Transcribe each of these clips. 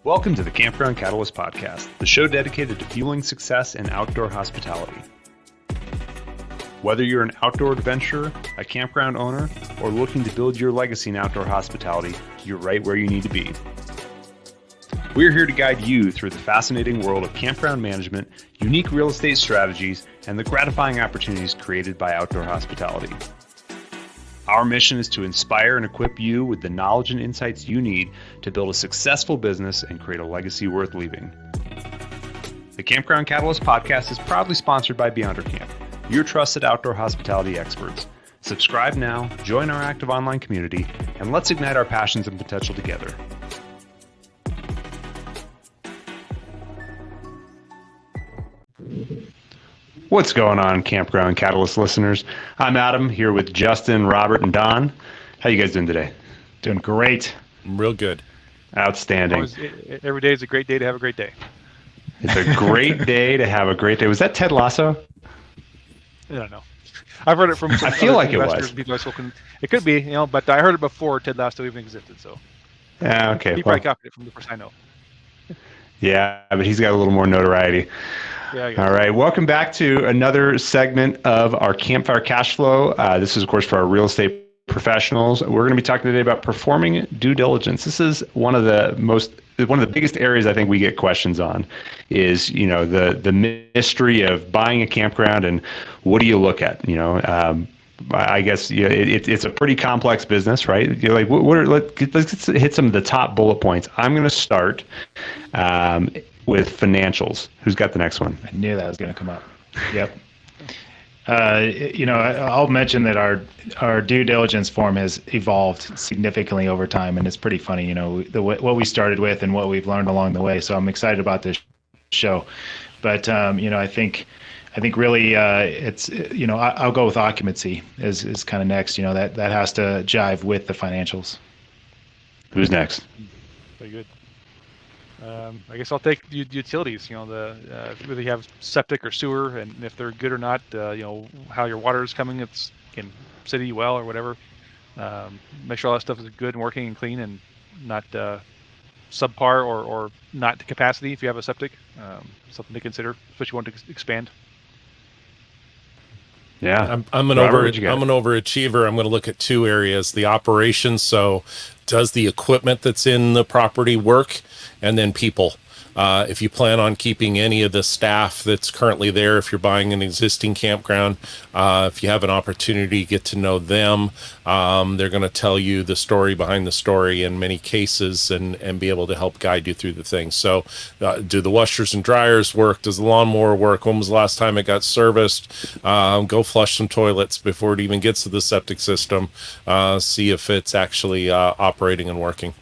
Welcome to the Campground Catalyst Podcast, the show dedicated to fueling success in outdoor hospitality. Whether you're an outdoor adventurer, a campground owner, or looking to build your legacy in outdoor hospitality, you're right where you need to be. We're here to guide you through the fascinating world of campground management, unique real estate strategies, and the gratifying opportunities created by outdoor hospitality. Our mission is to inspire and equip you with the knowledge and insights you need to build a successful business and create a legacy worth leaving. The Campground Catalyst Podcast is proudly sponsored by Beyonder Camp, your trusted outdoor hospitality experts. Subscribe now, join our active online community, and let's ignite our passions and potential together. What's going on, Campground Catalyst listeners? I'm Adam, here with Justin, Robert, and Don. How you guys doing today? Doing great. Real good. Outstanding. Every day is a great day to have a great day. It's a great day to have a great day. Was that Ted Lasso? I don't know. I've heard it from some I feel like it investors was. and people I've spoken. It could be, but I heard it before Ted Lasso even existed. So Yeah, okay. he probably copied it from the person I know. Yeah, but he's got a little more notoriety. Yeah. All right. Welcome back to another segment of our Campfire Cash Flow. This is, of course, for our real estate professionals. We're going to be talking today about performing due diligence. This is one of the biggest areas I think we get questions on is, the mystery of buying a campground and what do you look at? I guess it's a pretty complex business, right? You're like, let's hit some of the top bullet points. I'm going to start with financials. Who's got the next one? I knew that was going to come up. Yep. I'll mention that our due diligence form has evolved significantly over time, and it's pretty funny, what we started with and what we've learned along the way. So I'm excited about this show. But, I think really it's, I'll go with occupancy is kind of next. That has to jive with the financials. Who's next? Very good. I guess I'll take utilities. Whether you have septic or sewer, and if they're good or not. How your water is coming. It's in city well or whatever. Make sure all that stuff is good and working and clean, and not subpar or not to capacity. If you have a septic, something to consider, especially want to expand. Yeah, I'm an overachiever. I'm going to look at two areas: the operations. So, does the equipment that's in the property work? And then people. If you plan on keeping any of the staff that's currently there, if you're buying an existing campground, if you have an opportunity to get to know them, they're going to tell you the story behind the story in many cases and be able to help guide you through the things. So do the washers and dryers work? Does the lawnmower work? When was the last time it got serviced? Go flush some toilets before it even gets to the septic system. See if it's actually operating and working.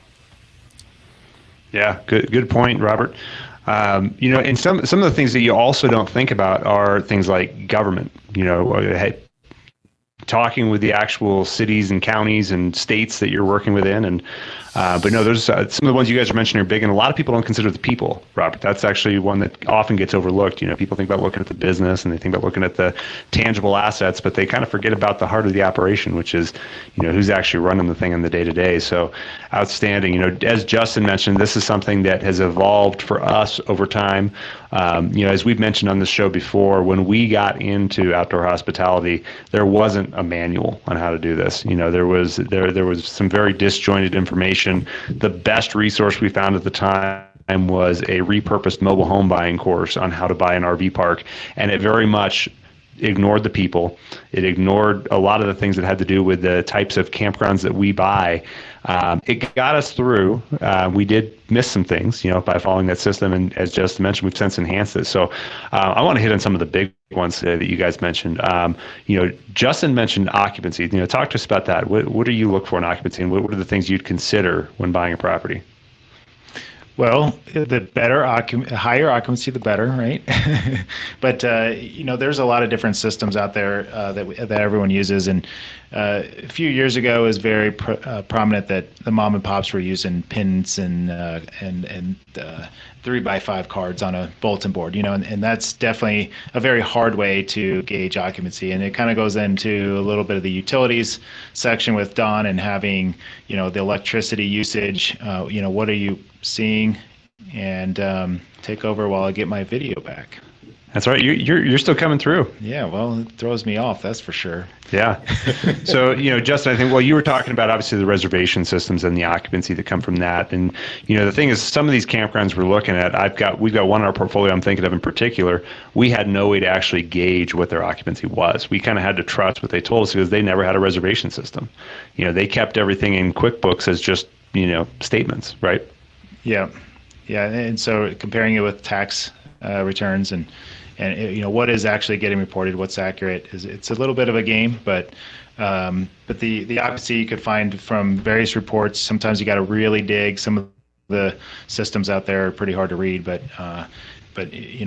Yeah, good point, Robert. And some of the things that you also don't think about are things like government. Talking with the actual cities and counties and states that you're working within, but no, there's some of the ones you guys are mentioning are big, and a lot of people don't consider the people, Robert. That's actually one that often gets overlooked. People think about looking at the business and they think about looking at the tangible assets, but they kind of forget about the heart of the operation, which is, who's actually running the thing in the day to day. So outstanding. As Justin mentioned, this is something that has evolved for us over time. As we've mentioned on the show before, when we got into outdoor hospitality, there wasn't a manual on how to do this. There was some very disjointed information. The best resource we found at the time was a repurposed mobile home buying course on how to buy an RV park, and it very much ignored the people. It ignored a lot of the things that had to do with the types of campgrounds that we buy. It got us through. We did miss some things, by following that system. And as Justin mentioned, we've since enhanced it. So I want to hit on some of the big ones today that you guys mentioned. Justin mentioned occupancy. Talk to us about that. What do you look for in occupancy, and what are the things you'd consider when buying a property? Well, the higher occupancy, the better, right? But there's a lot of different systems out there that everyone uses, and a few years ago it was very prominent that the mom and pops were using pins and 3x5 cards on a bulletin board, and that's definitely a very hard way to gauge occupancy. And it kind of goes into a little bit of the utilities section with Don and having, the electricity usage. What are you seeing and take over while I get my video back. That's right. You're still coming through. Yeah, well, it throws me off, that's for sure. Yeah. So, Justin, I think, well, you were talking about obviously the reservation systems and the occupancy that come from that. And, the thing is, some of these campgrounds we're looking at, we've got one in our portfolio I'm thinking of in particular. We had no way to actually gauge what their occupancy was. We kind of had to trust what they told us because they never had a reservation system. They kept everything in QuickBooks as just, statements, right? Yeah. Yeah. And so comparing it with tax returns and what is actually getting reported, what's accurate, it's a little bit of a game, but the occupancy you could find from various reports. Sometimes you got to really dig. Some of the systems out there are pretty hard to read, but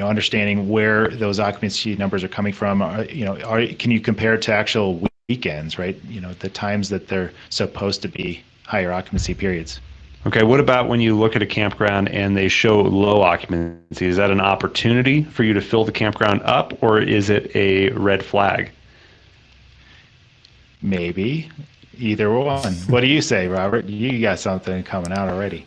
understanding where those occupancy numbers are coming from, can you compare it to actual weekends, right? The times that they're supposed to be higher occupancy periods. Okay, what about when you look at a campground and they show low occupancy? Is that an opportunity for you to fill the campground up, or is it a red flag? Maybe. Either one. What do you say, Robert? You got something coming out already.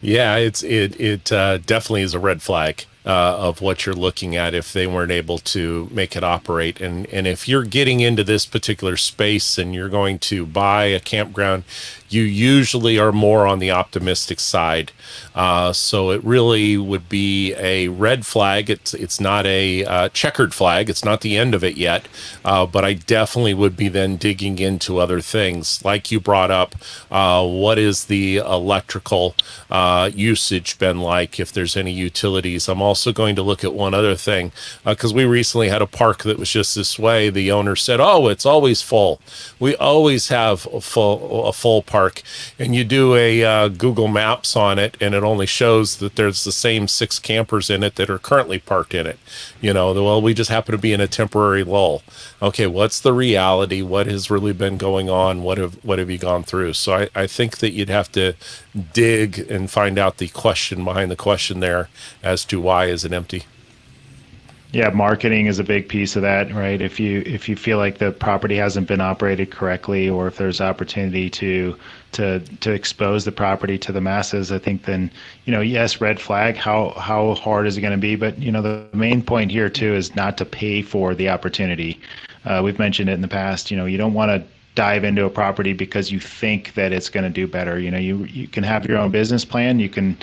Yeah, it definitely is a red flag of what you're looking at if they weren't able to make it operate. And if you're getting into this particular space and you're going to buy a campground, you usually are more on the optimistic side. So it really would be a red flag. It's not a checkered flag. It's not the end of it yet. But I definitely would be then digging into other things. Like you brought up, what is the electrical usage been like, if there's any utilities? I'm also going to look at one other thing, because we recently had a park that was just this way. The owner said, "Oh, it's always full. We always have a full park." And you do a Google Maps on it, and it only shows that there's the same 6 campers in it that are currently parked in it. Well, we just happen to be in a temporary lull. Okay, what's the reality? What has really been going on? What have you gone through? So I think that you'd have to dig and find out the question behind the question there as to why is it empty. Yeah, marketing is a big piece of that, right? If you feel like the property hasn't been operated correctly, or if there's opportunity to expose the property to the masses, I think then, yes, red flag. How hard is it going to be? But the main point here too is not to pay for the opportunity. We've mentioned it in the past. You don't want to dive into a property because you think that it's going to do better. You can have your own business plan. You can,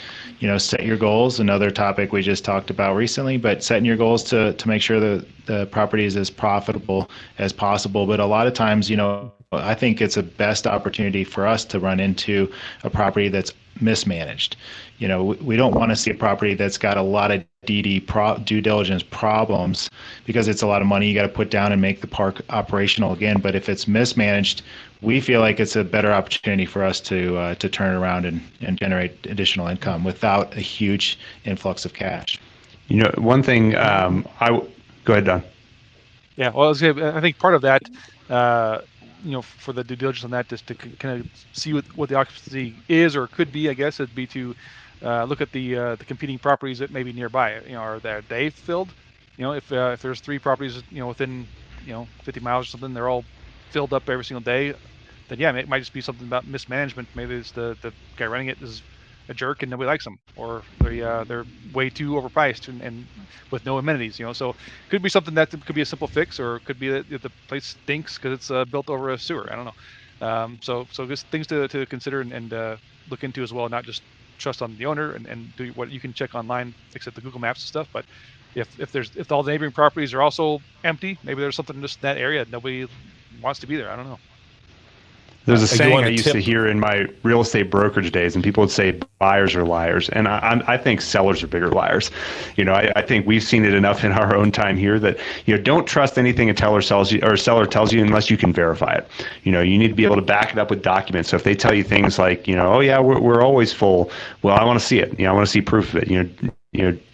set your goals. Another topic we just talked about recently, but setting your goals to make sure that the property is as profitable as possible. But a lot of times, I think it's a best opportunity for us to run into a property that's mismanaged. We don't want to see a property that's got a lot of due diligence problems, because it's a lot of money you got to put down and make the park operational again. But if it's mismanaged, we feel like it's a better opportunity for us to turn it around and generate additional income without a huge influx of cash. One thing, go ahead, Don. Yeah, well, I think part of that, for the due diligence on that, just to kind of see what the occupancy is or could be, I guess, it'd be to look at the competing properties that may be nearby. Are they filled? If there's 3 properties, within 50 miles or something, they're all filled up every single day, then yeah, it might just be something about mismanagement. Maybe it's the guy running it is a jerk and nobody likes them, or they're way too overpriced and with no amenities. So it could be something that could be a simple fix, or it could be that the place stinks because it's built over a sewer. I don't know. So just things to consider and look into as well, not just trust on the owner and do what you can check online, except the Google Maps and stuff. But if all the neighboring properties are also empty, maybe there's something just in that area nobody wants to be there. I don't know. There's a saying I used to hear in my real estate brokerage days, and people would say buyers are liars, and I think sellers are bigger liars. I think we've seen it enough in our own time here that don't trust anything a seller tells you unless you can verify it. You need to be able to back it up with documents. So if they tell you things like oh yeah, we're always full, well, I want to see it. I want to see proof of it.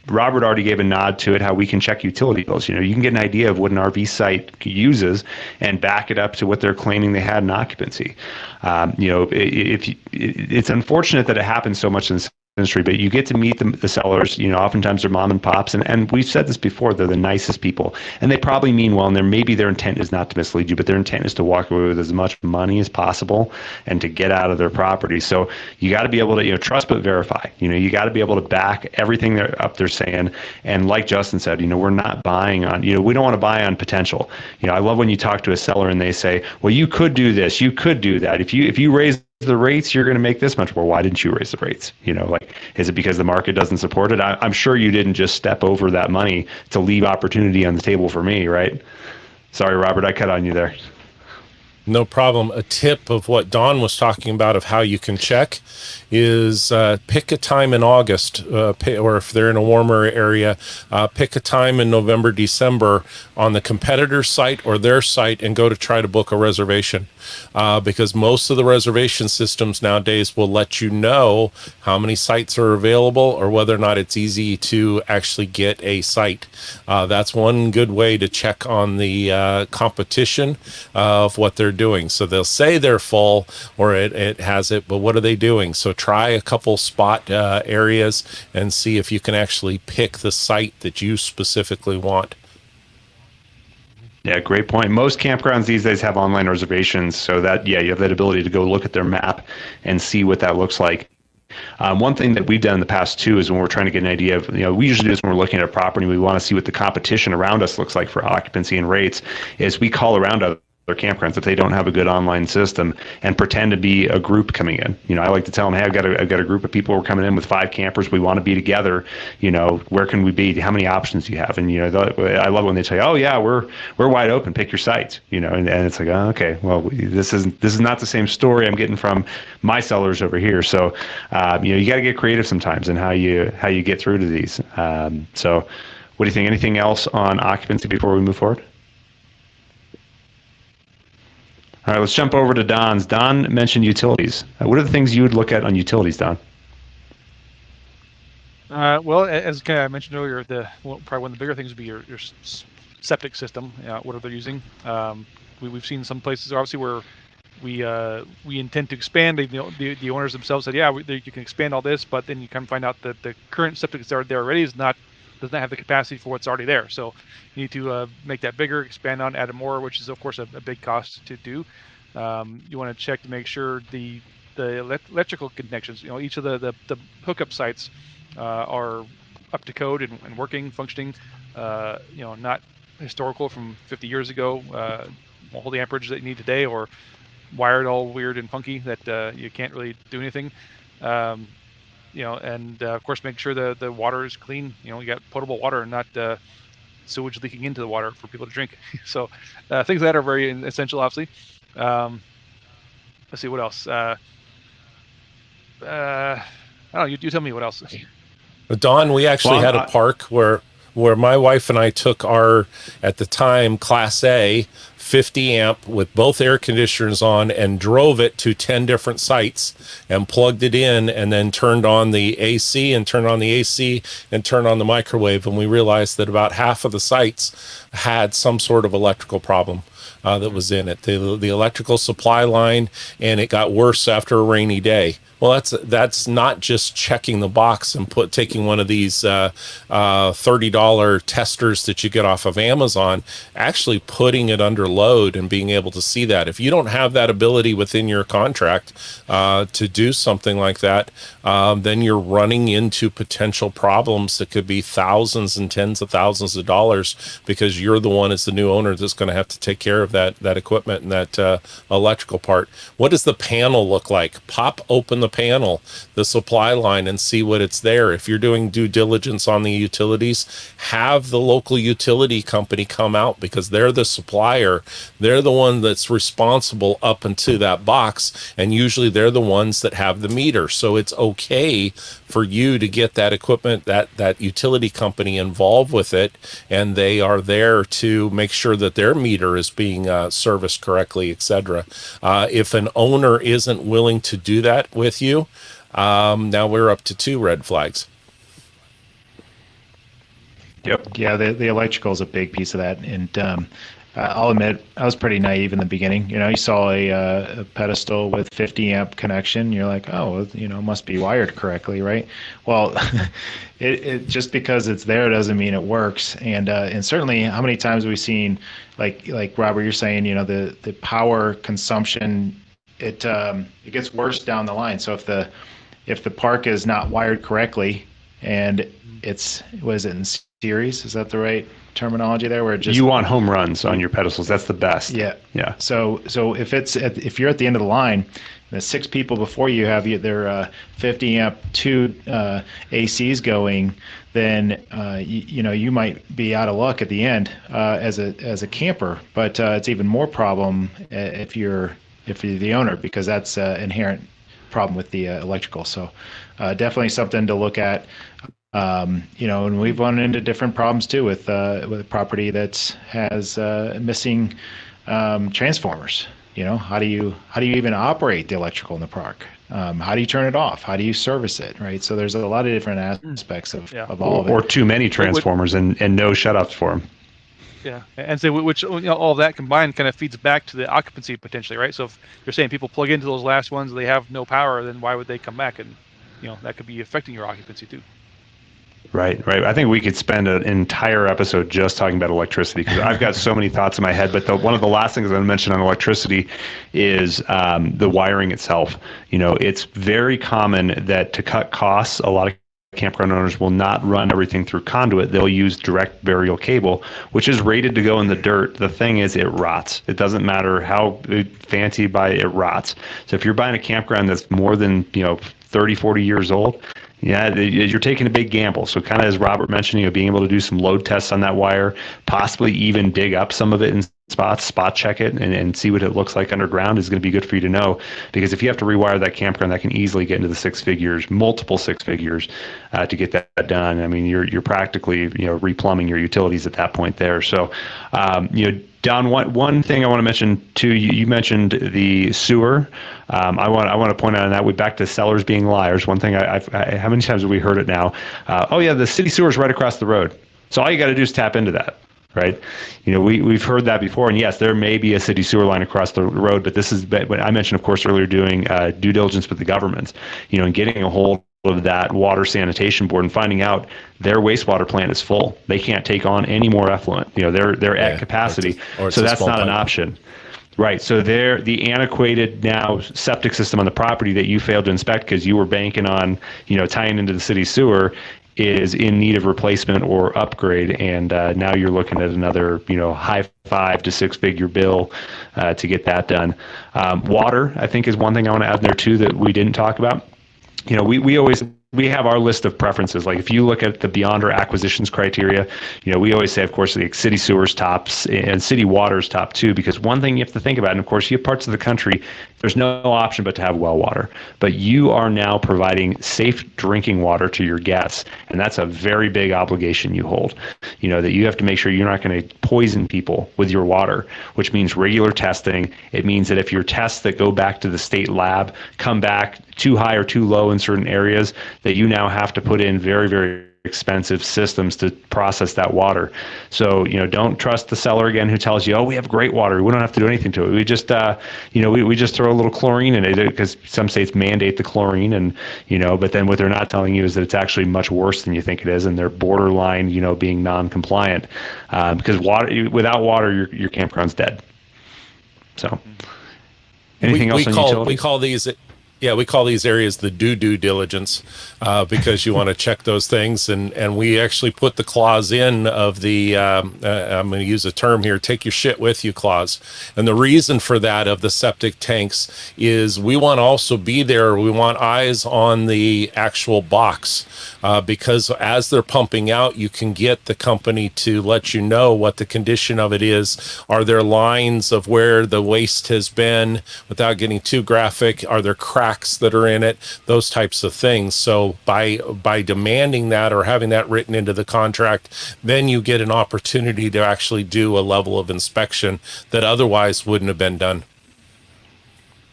Robert already gave a nod to it, how we can check utility bills. You can get an idea of what an RV site uses and back it up to what they're claiming they had in occupancy. It's unfortunate that it happens so much in industry, but you get to meet the sellers. Oftentimes they're mom and pops, and we've said this before, they're the nicest people, and they probably mean well, and maybe their intent is not to mislead you, but their intent is to walk away with as much money as possible and to get out of their property. So you got to be able to, trust but verify. You got to be able to back everything they're saying. And like Justin said, we're not buying on, we don't want to buy on potential. I love when you talk to a seller and they say, well, you could do this, you could do that. If you raise the rates, you're going to make this much more. Why didn't you raise the rates? Is it because the market doesn't support it? I'm sure you didn't just step over that money to leave opportunity on the table for me, right? Sorry, Robert, I cut on you there. No problem. A tip of what Don was talking about of how you can check is pick a time in August, or if they're in a warmer area, pick a time in November, December on the competitor's site or their site and go to try to book a reservation. Because most of the reservation systems nowadays will let you know how many sites are available or whether or not it's easy to actually get a site. That's one good way to check on the competition of what they're doing. So they'll say they're full or it has it, but what are they doing? So try a couple spot areas and see if you can actually pick the site that you specifically want. Yeah, great point. Most campgrounds these days have online reservations, so that, you have that ability to go look at their map and see what that looks like. One thing that we've done in the past too is when we're trying to get an idea of, we usually do this when we're looking at a property, we want to see what the competition around us looks like for occupancy and rates, is we call around other campgrounds if they don't have a good online system and pretend to be a group coming in. I like to tell them, hey, I've got a group of people who are coming in with 5 campers. We want to be together. Where can we be? How many options do you have? And I love when they tell you, oh yeah, we're wide open. Pick your sites. And it's like, oh, okay, well, this is not the same story I'm getting from my sellers over here. So you got to get creative sometimes in how you get through to these. So what do you think? Anything else on occupancy before we move forward? All right, let's jump over to Don's. Don mentioned utilities. What are the things you would look at on utilities, Don? Well, as kind of I mentioned earlier, probably one of the bigger things would be your septic system. What are they using? We've seen some places, obviously, where we intend to expand. The owners themselves said, yeah, you can expand all this, but then you kind of find out that the current septic that's there already does not have the capacity for what's already there. So you need to make that bigger, expand on, add more, which is of course a big cost to do. You want to check to make sure the electrical connections, each of the hookup sites are up to code and working, functioning, not historical from 50 years ago, all the amperage that you need today, or wired all weird and funky that you can't really do anything. And of course, make sure the water is clean. You got potable water and not sewage leaking into the water for people to drink. So things that are very essential, obviously. Let's see what else. I don't know. You tell me what else. Don, we actually had a park where my wife and I took our, at the time, Class A 50 amp with both air conditioners on and drove it to 10 different sites and plugged it in and then turned on the AC and turned on the AC and turned on the microwave. And we realized that about half of the sites had some sort of electrical problem that was in it, the electrical supply line, and it got worse after a rainy day. Well, that's not just checking the box and taking one of these $30 testers that you get off of Amazon, actually putting it under load and being able to see that. If you don't have that ability within your contract to do something like that, then you're running into potential problems that could be thousands and tens of thousands of dollars because you're the one as the new owner that's going to have to take care of that equipment and that electrical part. What does the panel look like? Pop open the panel, the supply line, and see what it's there. If you're doing due diligence on the utilities, have the local utility company come out because they're the supplier. They're the one that's responsible up into that box, and usually they're the ones that have the meter. So it's okay for you to get that equipment, that utility company involved with it, and they are there to make sure that their meter is being serviced correctly, etc. If an owner isn't willing to do that with you, now we're up to 2 red flags. Yep. Yeah, the electrical is a big piece of that, and I'll admit I was pretty naive in the beginning. You saw a pedestal with 50 amp connection. You're like, oh, it must be wired correctly, right? Well, it just because it's there doesn't mean it works. And certainly, how many times have we seen, like Robert, you're saying, the power consumption, it gets worse down the line. So if the park is not wired correctly, and was it in series? Is that the right terminology there? Where it just, you want home runs on your pedestals. That's the best. Yeah. So if you're at the end of the line, the 6 people before you have their 50 amp 2 ACs going, then you might be out of luck at the end as a camper. But it's even more problem if you're the owner, because that's an inherent problem with the electrical. So definitely something to look at. And we've run into different problems too with a property that has missing transformers. How do you even operate the electrical in the park? How do you turn it off? How do you service it? Right. So there's a lot of different aspects of all of it. Or too many transformers and no shutoffs for them. Yeah, and so which all that combined kind of feeds back to the occupancy potentially, right? So if you're saying people plug into those last ones, they have no power, then why would they come back? And that could be affecting your occupancy too. Right. I think we could spend an entire episode just talking about electricity, because I've got so many thoughts in my head. But one of the last things I'm going to mention on electricity is the wiring itself. It's very common that to cut costs, a lot of campground owners will not run everything through conduit. They'll use direct burial cable, which is rated to go in the dirt. The thing is, it rots. It doesn't matter how fancy you buy it, it rots. So if you're buying a campground that's more than 30, 40 years old, you're taking a big gamble. So kind of as Robert mentioned, being able to do some load tests on that wire, possibly even dig up some of it in spot check it and see what it looks like underground is going to be good for you to know. Because if you have to rewire that campground, that can easily get into the 6 figures, multiple 6 figures to get that done. I mean, you're practically replumbing your utilities at that point there. So Don, one thing I want to mention too, you mentioned the sewer. I want to point out on that, we're back to sellers being liars. One thing how many times have we heard it now? The city sewer is right across the road. So all you got to do is tap into that, right? We've heard that before, and yes, there may be a city sewer line across the road, but this is what I mentioned, of course, earlier, doing due diligence with the government, and getting a hold of that water sanitation board and finding out their wastewater plant is full. They can't take on any more effluent. They're at capacity, so that's not an option. Right. So the antiquated now septic system on the property that you failed to inspect because you were banking on, tying into the city sewer is in need of replacement or upgrade. And now you're looking at another, high 5 to 6 figure bill to get that done. Water, I think, is one thing I want to add there too that we didn't talk about. We have our list of preferences. Like if you look at the beyond our acquisitions criteria, we always say, of course, the city sewers tops and city waters top 2, because one thing you have to think about, and of course, you have parts of the country, there's no option but to have well water. But you are now providing safe drinking water to your guests, and that's a very big obligation you hold. That you have to make sure you're not going to poison people with your water, which means regular testing. It means that if your tests that go back to the state lab come back too high or too low in certain areas, that you now have to put in very, very expensive systems to process that water. So, don't trust the seller again who tells you, oh, we have great water, we don't have to do anything to it. We just, we just throw a little chlorine in it, because some states mandate the chlorine, and, but then what they're not telling you is that it's actually much worse than you think it is, and they're borderline, being non-compliant, because without water, your campground's dead. So, anything else on utilities? We call these areas the due diligence because you want to check those things. And we actually put the clause in of the, I'm going to use a term here, take your shit with you clause. And the reason for that of the septic tanks is we want to also be there. We want eyes on the actual box because as they're pumping out, you can get the company to let you know what the condition of it is. Are there lines of where the waste has been without getting too graphic? Are there cracks that are in it, those types of things? So by demanding that or having that written into the contract, then you get an opportunity to actually do a level of inspection that otherwise wouldn't have been done.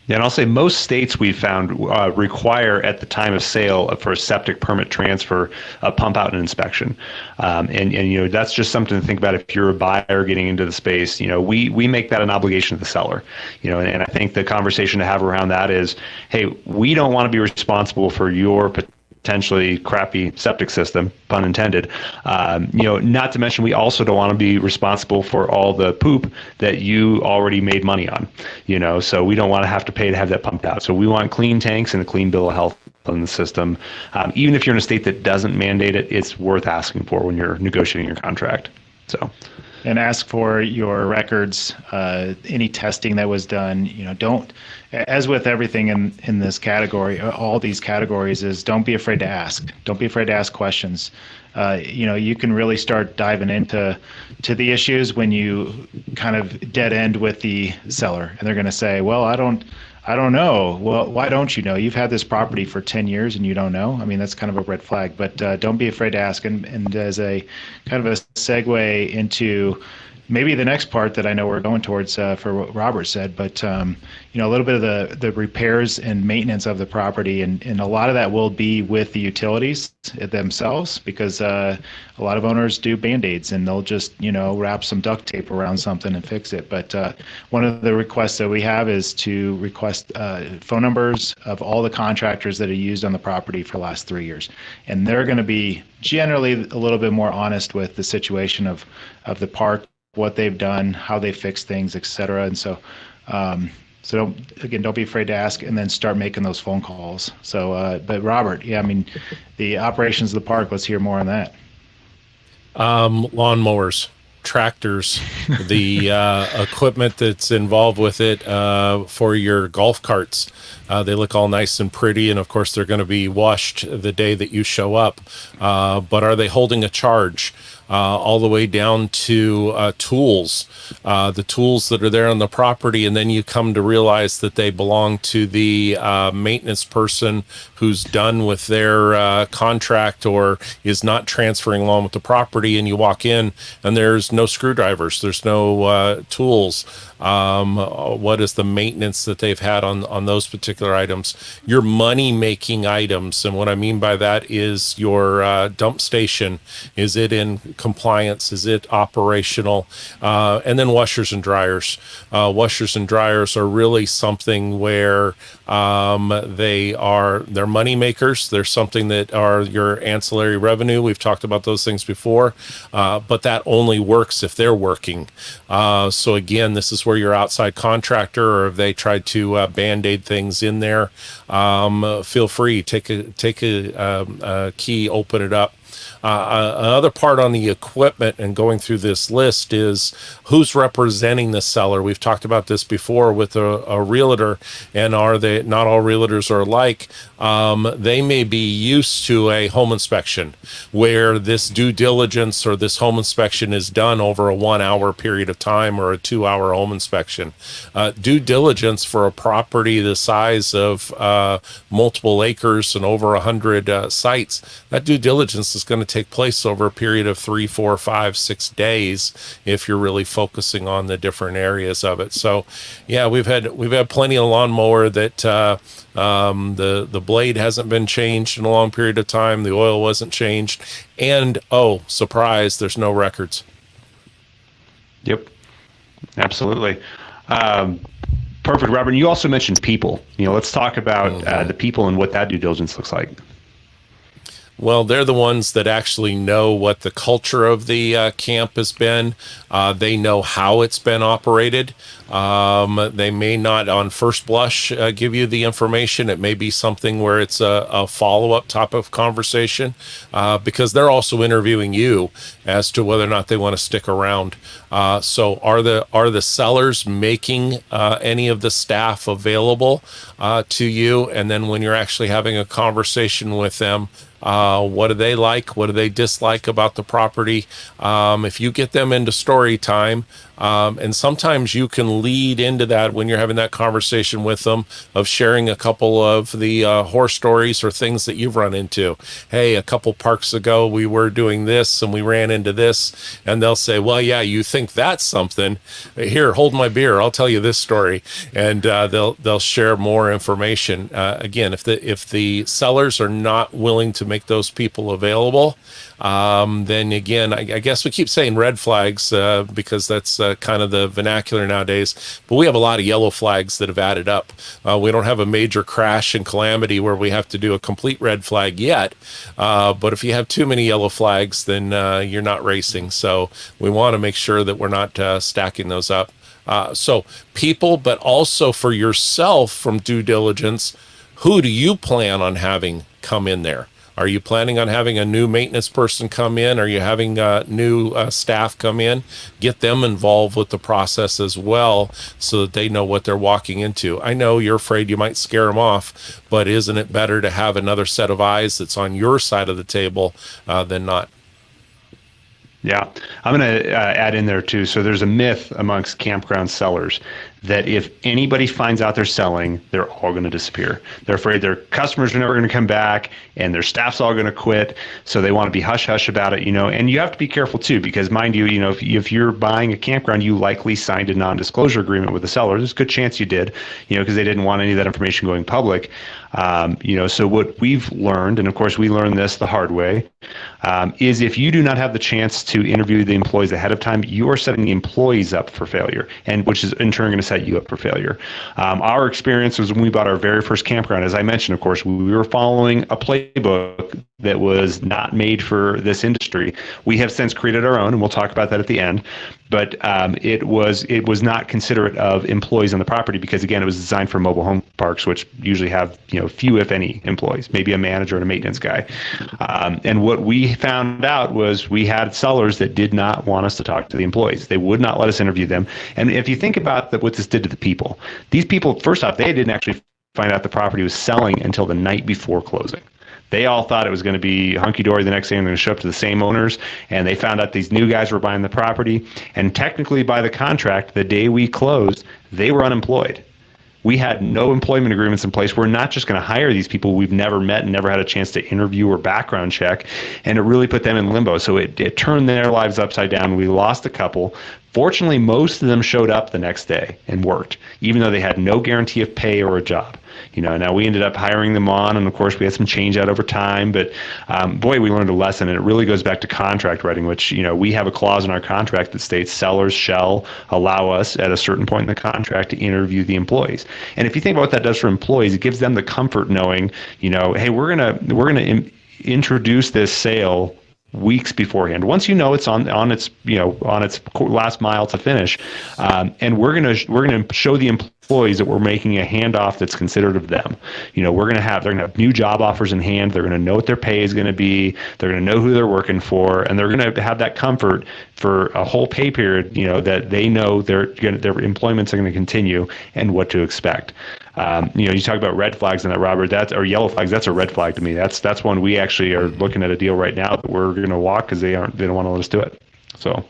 Yeah, and I'll say most states we've found require at the time of sale for a septic permit transfer a pump out and inspection, and that's just something to think about if you're a buyer getting into the space. We make that an obligation to the seller. And I think the conversation to have around that is, hey, we don't want to be responsible for your potentially crappy septic system, pun intended. Not to mention we also don't want to be responsible for all the poop that you already made money on. So we don't want to have to pay to have that pumped out. So we want clean tanks and a clean bill of health in the system. Even if you're in a state that doesn't mandate it, it's worth asking for when you're negotiating your contract. So. And ask for your records, any testing that was done. Don't, as with everything in this category, all these categories, is don't be afraid to ask. Don't be afraid to ask questions. You can really start diving into the issues when you kind of dead end with the seller, and they're going to say, well, I don't know. Well, why don't you know? You've had this property for 10 years and you don't know? I mean, that's kind of a red flag, but don't be afraid to ask. And as a kind of a segue into maybe the next part that I know we're going towards for what Robert said, but a little bit of the repairs and maintenance of the property, and a lot of that will be with the utilities themselves, because a lot of owners do Band-Aids and they'll just wrap some duct tape around something and fix it. But one of the requests that we have is to request phone numbers of all the contractors that are used on the property for the last 3 years, and they're going to be generally a little bit more honest with the situation of the park, what they've done, how they fix things, et cetera. And so, don't be afraid to ask, and then start making those phone calls. So, but Robert, the operations of the park, let's hear more on that. Lawnmowers, tractors, the equipment that's involved with it for your golf carts. They look all nice and pretty, and of course they're going to be washed the day that you show up. But are they holding a charge? All the way down to tools, the tools that are there on the property, and then you come to realize that they belong to the maintenance person who's done with their contract or is not transferring along with the property, and you walk in and there's no screwdrivers, there's no tools. What is the maintenance that they've had on those particular items? Your money-making items, and what I mean by that is your dump station. Is it in compliance? Is it operational? And then washers and dryers. Washers and dryers are really something where they're money makers. They're something that are your ancillary revenue. We've talked about those things before, but that only works if they're working. So again, this is where your outside contractor, or if they tried to Band-Aid things in there, feel free, take a key, open it up. Another part on the equipment and going through this list is who's representing the seller. We've talked about this before with a realtor, and not all realtors are alike. They may be used to a home inspection where this due diligence or this home inspection is done over a 1 hour period of time or a 2 hour home inspection. Due diligence for a property the size of multiple acres and over 100 sites, that due diligence is going to take place over a period of 3, 4, 5, 6 days if you're really focusing on the different areas of it. So yeah, we've had plenty of lawnmower that the blade hasn't been changed in a long period of time, the oil wasn't changed, and surprise, there's no records. Yep, absolutely. Perfect, Robert. You also mentioned people. Let's talk about the people and what that due diligence looks like. Well, they're the ones that actually know what the culture of the camp has been. They know how it's been operated. They may not on first blush give you the information. It may be something where it's a follow-up type of conversation, because they're also interviewing you as to whether or not they want to stick around. So are the sellers making any of the staff available to you? And then when you're actually having a conversation with them, What do they like? What do they dislike about the property? If you get them into story time, and sometimes you can lead into that when you're having that conversation with them of sharing a couple of the horror stories or things that you've run into. Hey, a couple parks ago, we were doing this and we ran into this. And they'll say, well, yeah, you think that's something. Here, hold my beer. I'll tell you this story. And they'll share more information. Again, if the sellers are not willing to make those people available, then again, I guess we keep saying red flags because that's kind of the vernacular nowadays. But we have a lot of yellow flags that have added up. We don't have a major crash and calamity where we have to do a complete red flag yet. But if you have too many yellow flags, then you're not racing. So we want to make sure that we're not stacking those up. So people, but also for yourself from due diligence, who do you plan on having come in there? Are you planning on having a new maintenance person come in? Are you having new staff come in? Get them involved with the process as well so that they know what they're walking into. I know you're afraid you might scare them off, but isn't it better to have another set of eyes that's on your side of the table than not? Yeah, I'm going to add in there too. So there's a myth amongst campground sellers that if anybody finds out they're selling, they're all going to disappear. They're afraid their customers are never going to come back and their staff's all going to quit. So they want to be hush hush about it, and you have to be careful too, because mind you, if you're buying a campground, you likely signed a non-disclosure agreement with the seller. There's a good chance you did, because they didn't want any of that information going public. So what we've learned, and of course we learned this the hard way, is if you do not have the chance to interview the employees ahead of time, you are setting the employees up for failure, and which is in turn going to set you up for failure. Our experience was when we bought our very first campground. As I mentioned, of course, we were following a playbook that was not made for this industry. We have since created our own, and we'll talk about that at the end. But it was not considerate of employees on the property because, again, it was designed for mobile home parks, which usually have few, if any, employees, maybe a manager and a maintenance guy. And what we found out was we had sellers that did not want us to talk to the employees. They would not let us interview them. And if you think about what this did to the people, these people, first off, they didn't actually find out the property was selling until the night before closing. They all thought it was going to be hunky-dory the next day and they're going to show up to the same owners, and they found out these new guys were buying the property, and technically by the contract, the day we closed, they were unemployed. We had no employment agreements in place. We're not just going to hire these people we've never met and never had a chance to interview or background check, and it really put them in limbo. So it turned their lives upside down. We lost a couple. Fortunately, most of them showed up the next day and worked, even though they had no guarantee of pay or a job. Now we ended up hiring them on, and of course we had some change out over time, but boy, we learned a lesson, and it really goes back to contract writing, which, we have a clause in our contract that states sellers shall allow us at a certain point in the contract to interview the employees. And if you think about what that does for employees, it gives them the comfort knowing, hey, we're gonna introduce this sale weeks beforehand. Once it's on its last mile to finish, and we're gonna show the employees that we're making a handoff that's considerate of them. They're gonna have new job offers in hand. They're gonna know what their pay is gonna be. They're gonna know who they're working for, and they're gonna have that comfort for a whole pay period. That they know their employments are gonna continue and what to expect. You talk about red flags in that, Robert, or yellow flags. That's a red flag to me. That's one we actually are looking at a deal right now that we're going to walk because they don't want to let us do it. So,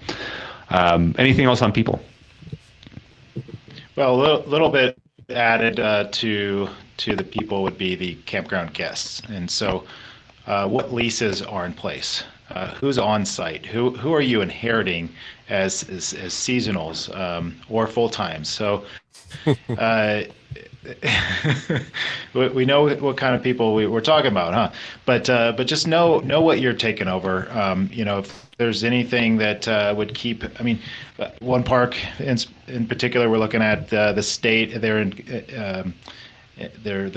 anything else on people? Well, a little bit added to the people would be the campground guests, and so what leases are in place? Who's on site? Who are you inheriting as seasonals or full time? So. We know what kind of people we're talking about, huh? But just know what you're taking over. If there's anything that would keep. I mean, one park in particular, we're looking at the state. They're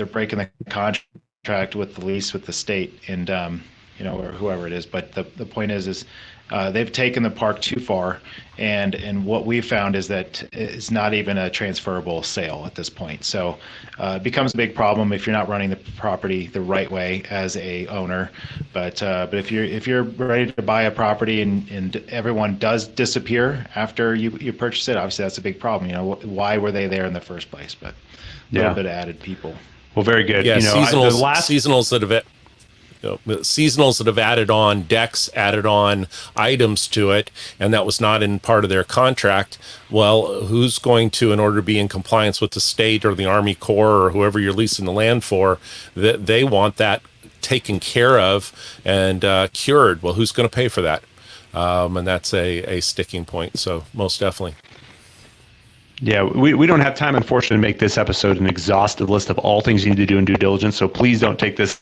breaking the contract with the lease with the state, and or whoever it is. But the point is they've taken the park too far, and what we've found is that it's not even a transferable sale at this point. So it becomes a big problem if you're not running the property the right way as a owner. But if you're ready to buy a property and everyone does disappear after you purchase it, obviously that's a big problem. Why were they there in the first place? But a little bit of added people. Well, very good. Yeah, seasonals that have. seasonals that have added on decks, added on items to it, and that was not in part of their contract. Well, who's going to, in order to be in compliance with the state or the Army Corps or whoever you're leasing the land for, that they want that taken care of and cured? Well, who's going to pay for that? And that's a sticking point. So most definitely. Yeah, we don't have time, unfortunately, to make this episode an exhaustive list of all things you need to do in due diligence. So please don't take this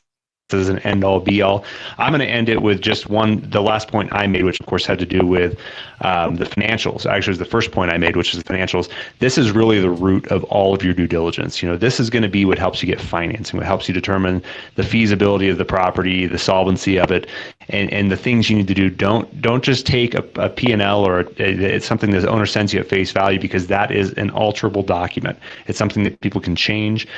as an end-all, be-all. I'm going to end it with just the last point I made, which of course had to do with the financials. Actually, it was the first point I made, which is the financials. This is really the root of all of your due diligence. This is going to be what helps you get financing, what helps you determine the feasibility of the property, the solvency of it, and the things you need to do. Don't just take a P&L or it's something that the owner sends you at face value, because that is an alterable document. It's something that people can change.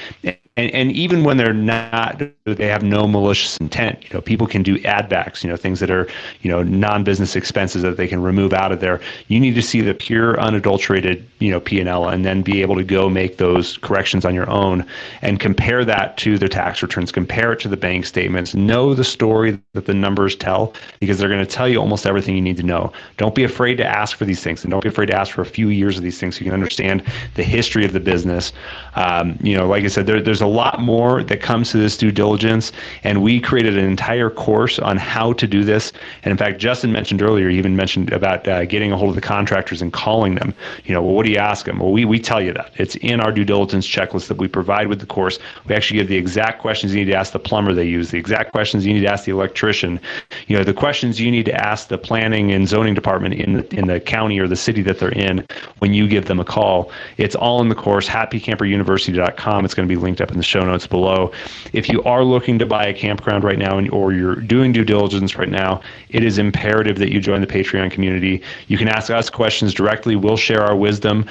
And even when they have no malicious intent, people can do add backs, things that are, non-business expenses that they can remove out of there. You need to see the pure, unadulterated, P&L, and then be able to go make those corrections on your own and compare that to their tax returns, compare it to the bank statements, know the story that the numbers tell, because they're going to tell you almost everything you need to know. Don't be afraid to ask for these things, and don't be afraid to ask for a few years of these things so you can understand the history of the business. Like I said, there's a lot more that comes to this due diligence, and we created an entire course on how to do this. And in fact, Justin mentioned earlier, he even mentioned about getting a hold of the contractors and calling them. Well, what do you ask them? Well, we tell you that. It's in our due diligence checklist that we provide with the course. We actually give the exact questions you need to ask the plumber they use, the exact questions you need to ask the electrician, the questions you need to ask the planning and zoning department in the county or the city that they're in when you give them a call. It's all in the course, happycamperuniversity.com. It's going to be linked up in the show notes below. If you are looking to buy a campground right now, or you're doing due diligence right now, it is imperative that you join the Patreon community. You can ask us questions directly. We'll share our wisdom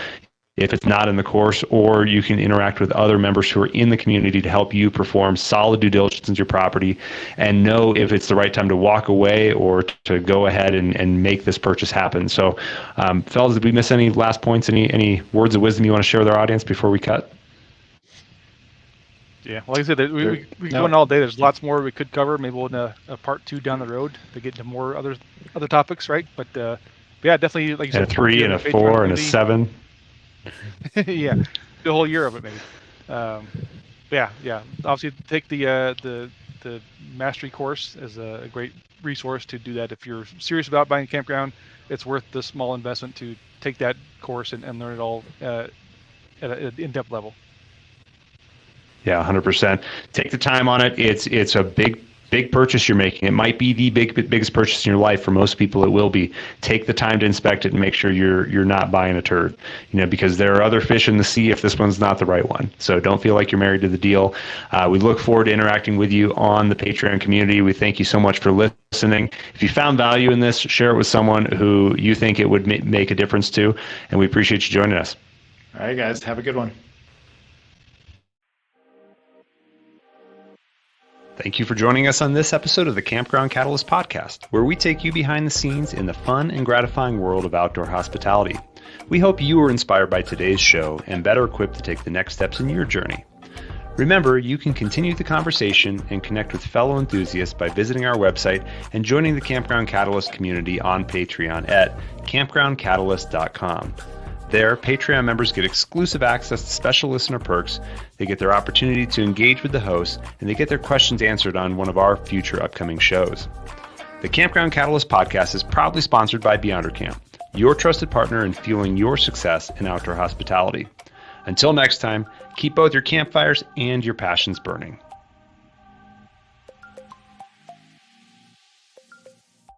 if it's not in the course, or you can interact with other members who are in the community to help you perform solid due diligence into your property and know if it's the right time to walk away or to go ahead and make this purchase happen. So, fellas, did we miss any last points, any words of wisdom you want to share with our audience before we cut? Yeah, like I said, we go on all day. There's lots more we could cover. Maybe we'll in a part 2 down the road to get into more other topics, right? But yeah, definitely, like you said, a 3 and a 4 and a 7. Yeah, the whole year of it, maybe. Yeah. Obviously, take the mastery course as a great resource to do that. If you're serious about buying a campground, it's worth the small investment to take that course and learn it all at an in-depth level. Yeah, 100%. Take the time on it. It's a big purchase you're making. It might be the biggest purchase in your life. For most people, it will be. Take the time to inspect it and make sure you're not buying a turd. Because there are other fish in the sea if this one's not the right one. So don't feel like you're married to the deal. We look forward to interacting with you on the Patreon community. We thank you so much for listening. If you found value in this, share it with someone who you think it would make a difference to, and we appreciate you joining us. All right, guys, have a good one. Thank you for joining us on this episode of the Campground Catalyst Podcast, where we take you behind the scenes in the fun and gratifying world of outdoor hospitality. We hope you were inspired by today's show and better equipped to take the next steps in your journey. Remember, you can continue the conversation and connect with fellow enthusiasts by visiting our website and joining the Campground Catalyst community on Patreon at campgroundcatalyst.com. There, Patreon members get exclusive access to special listener perks, they get their opportunity to engage with the host, and they get their questions answered on one of our future upcoming shows. The Campground Catalyst Podcast is proudly sponsored by Beyonder Camp, your trusted partner in fueling your success in outdoor hospitality. Until next time, keep both your campfires and your passions burning.